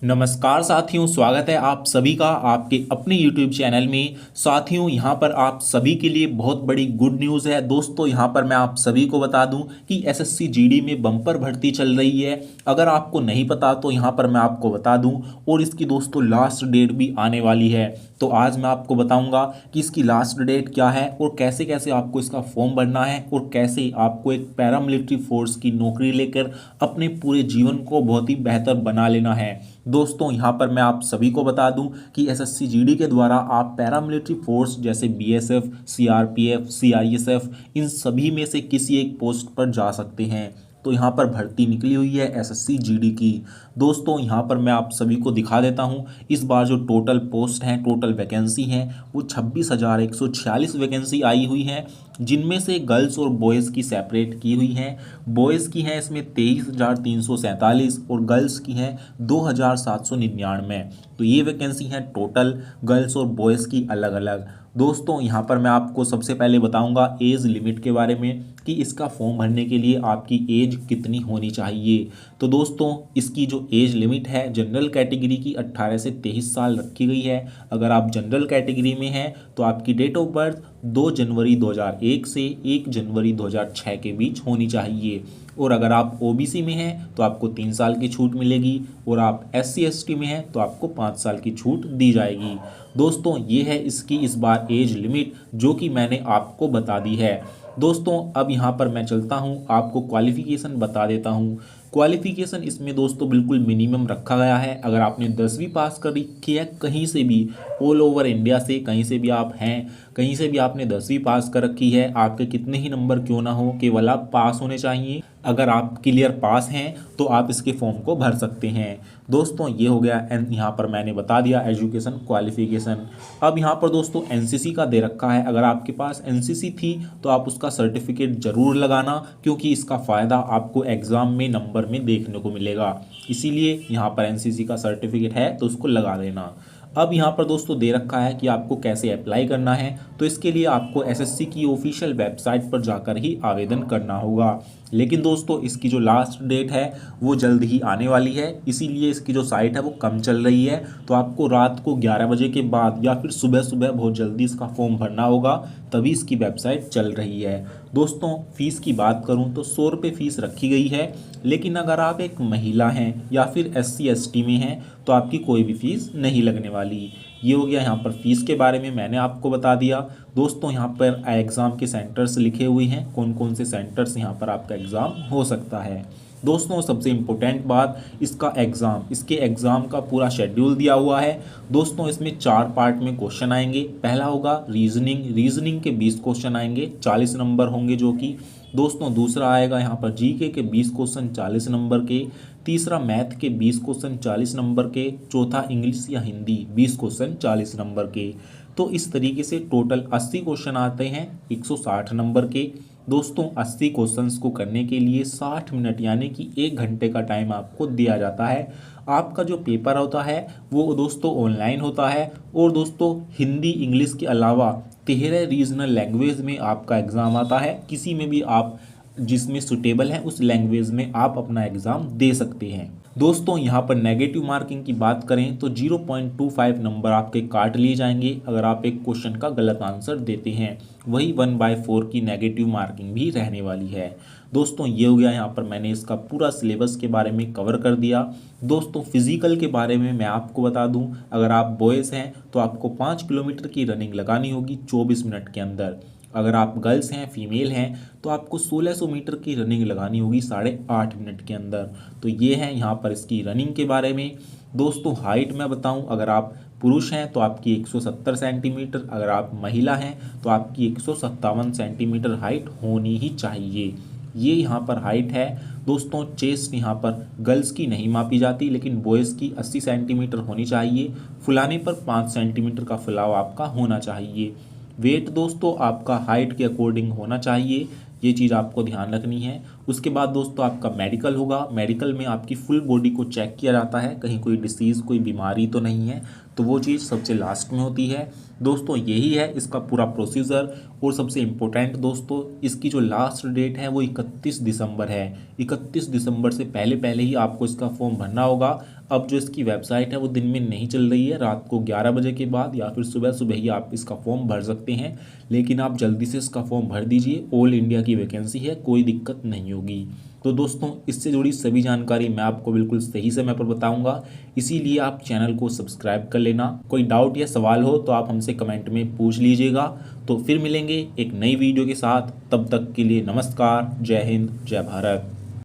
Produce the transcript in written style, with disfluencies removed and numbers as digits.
नमस्कार साथियों, स्वागत है आप सभी का आपके अपने YouTube चैनल में। साथियों, यहाँ पर आप सभी के लिए बहुत बड़ी गुड न्यूज़ है। दोस्तों, यहाँ पर मैं आप सभी को बता दूं कि एसएससी जीडी में बम्पर भर्ती चल रही है। अगर आपको नहीं पता तो यहाँ पर मैं आपको बता दूं, और इसकी दोस्तों लास्ट डेट भी आने वाली है। तो आज मैं आपको बताऊंगा कि इसकी लास्ट डेट क्या है और कैसे कैसे आपको इसका फॉर्म भरना है और कैसे आपको एक पैरामिलिट्री फोर्स की नौकरी लेकर अपने पूरे जीवन को बहुत ही बेहतर बना लेना है। दोस्तों, यहाँ पर मैं आप सभी को बता दूं कि एसएससी जीडी के द्वारा आप पैरामिलिट्री फोर्स जैसे बीएसएफ, सीआरपीएफ, सीआईएसएफ इन सभी में से किसी एक पोस्ट पर जा सकते हैं। तो यहाँ पर भर्ती निकली हुई है एसएससी जीडी की। दोस्तों, यहाँ पर मैं आप सभी को दिखा देता हूँ इस बार जो टोटल पोस्ट हैं, टोटल वैकेंसी हैं, वो 26,146 वैकेंसी आई हुई हैं, जिनमें से गर्ल्स और बॉयज़ की सेपरेट की हुई हैं। बॉयज़ की हैं इसमें 23,347 और गर्ल्स की हैं 2,799। तो ये वैकेंसी हैं टोटल गर्ल्स और बॉयज़ की अलग अलग। दोस्तों, यहाँ पर मैं आपको सबसे पहले बताऊंगा एज लिमिट के बारे में कि इसका फॉर्म भरने के लिए आपकी एज कितनी होनी चाहिए। तो दोस्तों, इसकी जो एज लिमिट है जनरल कैटेगरी की 18 से 23 साल रखी गई है। अगर आप जनरल कैटेगरी में हैं तो आपकी डेट ऑफ बर्थ 2 जनवरी 2001 से 1 जनवरी 2006 के बीच होनी चाहिए। और अगर आप ओबीसी में हैं तो आपको 3 साल की छूट मिलेगी, और आप एससी एसटी में हैं तो आपको 5 साल की छूट दी जाएगी। दोस्तों, ये है इसकी इस बार एज लिमिट जो कि मैंने आपको बता दी है। दोस्तों, अब यहाँ पर मैं चलता हूँ, आपको क्वालिफिकेशन बता देता हूँ। क्वालिफिकेशन इसमें दोस्तों बिल्कुल मिनिमम रखा गया है। अगर आपने 10वीं पास कर रखी है कहीं से भी, ऑल ओवर इंडिया से कहीं से भी आप हैं, कहीं से भी आपने 10वीं पास कर रखी है, आपके कितने ही नंबर क्यों ना हो, केवल आप पास होने चाहिए। अगर आप क्लियर पास हैं तो आप इसके फॉर्म को भर सकते हैं। दोस्तों, ये हो गया एंड यहाँ पर मैंने बता दिया एजुकेशन क्वालिफिकेशन। अब यहाँ पर दोस्तों एनसीसी का दे रखा है। अगर आपके पास एनसीसी थी तो आप उसका सर्टिफिकेट ज़रूर लगाना, क्योंकि इसका फ़ायदा आपको एग्ज़ाम में नंबर में देखने को मिलेगा। इसीलिए यहाँ पर एनसीसी का सर्टिफिकेट है तो उसको लगा देना। अब यहाँ पर दोस्तों दे रखा है कि आपको कैसे अप्लाई करना है। तो इसके लिए आपको एसएससी की ऑफिशियल वेबसाइट पर जाकर ही आवेदन करना होगा। लेकिन दोस्तों, इसकी जो लास्ट डेट है वो जल्द ही आने वाली है, इसीलिए इसकी जो साइट है वो कम चल रही है। तो आपको रात को 11 बजे के बाद या फिर सुबह सुबह बहुत जल्दी इसका फॉर्म भरना होगा, तभी इसकी वेबसाइट चल रही है। दोस्तों, फ़ीस की बात करूं तो 100 रुपये फ़ीस रखी गई है। लेकिन अगर आप एक महिला हैं या फिर एससी एसटी में हैं तो आपकी कोई भी फ़ीस नहीं लगने वाली। ये हो गया यहाँ पर फ़ीस के बारे में मैंने आपको बता दिया। दोस्तों, यहाँ पर एग्ज़ाम के सेंटर्स लिखे हुए हैं, कौन कौन से सेंटर्स यहाँ पर आपका एग्ज़ाम हो सकता है। दोस्तों, सबसे इम्पोर्टेंट बात, इसके एग्ज़ाम का पूरा शेड्यूल दिया हुआ है। दोस्तों, इसमें 4 पार्ट में क्वेश्चन आएंगे। पहला होगा रीजनिंग के 20 क्वेश्चन आएंगे, 40 नंबर होंगे जो कि। दोस्तों, दूसरा आएगा यहाँ पर जीके के 20 क्वेश्चन 40 नंबर के। तीसरा मैथ के 20 क्वेश्चन 40 नंबर के। चौथा इंग्लिश या हिंदी 20 क्वेश्चन 40 नंबर के। तो इस तरीके से टोटल 80 क्वेश्चन आते हैं 160 नंबर के। दोस्तों, 80 क्वेश्चंस को करने के लिए 60 मिनट यानी कि 1 घंटे का टाइम आपको दिया जाता है। आपका जो पेपर होता है वो दोस्तों ऑनलाइन होता है, और दोस्तों हिंदी इंग्लिश के अलावा 13 रीजनल लैंग्वेज में आपका एग्ज़ाम आता है। किसी में भी आप जिसमें सुटेबल है उस लैंग्वेज में आप अपना एग्ज़ाम दे सकते हैं। दोस्तों, यहाँ पर नेगेटिव मार्किंग की बात करें तो 0.25 नंबर आपके काट लिए जाएंगे अगर आप एक क्वेश्चन का गलत आंसर देते हैं। वही 1/4 की नेगेटिव मार्किंग भी रहने वाली है। दोस्तों, ये हो गया, यहाँ पर मैंने इसका पूरा सिलेबस के बारे में कवर कर दिया। दोस्तों, फिजिकल के बारे में मैं आपको बता दूं, अगर आप बॉयज़ हैं तो आपको 5 किलोमीटर की रनिंग लगानी होगी 24 मिनट के अंदर। अगर आप गर्ल्स हैं, फीमेल हैं, तो आपको 1600 मीटर की रनिंग लगानी होगी 8.5 मिनट के अंदर। तो ये है यहाँ पर इसकी रनिंग के बारे में। दोस्तों, हाइट मैं बताऊँ, अगर आप पुरुष हैं तो आपकी 170 सेंटीमीटर, अगर आप महिला हैं तो आपकी 157 सेंटीमीटर हाइट होनी ही चाहिए। ये यहाँ पर हाइट है। दोस्तों, चेस्ट यहाँ पर गर्ल्स की नहीं मापी जाती, लेकिन बॉयज़ की 80 सेंटीमीटर होनी चाहिए। फुलाने पर 5 सेंटीमीटर का फुलाव आपका होना चाहिए। वेट दोस्तों आपका हाइट के अकॉर्डिंग होना चाहिए, ये चीज़ आपको ध्यान रखनी है। उसके बाद दोस्तों आपका मेडिकल होगा। मेडिकल में आपकी फुल बॉडी को चेक किया जाता है, कहीं कोई डिसीज़, कोई बीमारी तो नहीं है, तो वो चीज़ सबसे लास्ट में होती है। दोस्तों, यही है इसका पूरा प्रोसीजर। और सबसे इम्पोर्टेंट दोस्तों, इसकी जो लास्ट डेट है वो 31 दिसंबर है। 31 दिसंबर से पहले पहले ही आपको इसका फॉर्म भरना होगा। अब जो इसकी वेबसाइट है वो दिन में नहीं चल रही है, रात को 11 बजे के बाद या फिर सुबह सुबह ही आप इसका फॉर्म भर सकते हैं। लेकिन आप जल्दी से इसका फॉर्म भर दीजिए, ऑल इंडिया की वैकेंसी है, कोई दिक्कत नहीं होगी। तो दोस्तों इससे जुड़ी सभी जानकारी मैं आपको बिल्कुल सही समय पर बताऊंगा, इसीलिए आप चैनल को सब्सक्राइब कर लेना। कोई डाउट या सवाल हो तो आप हमसे कमेंट में पूछ लीजिएगा। तो फिर मिलेंगे एक नई वीडियो के साथ, तब तक के लिए नमस्कार, जय हिंद, जय भारत।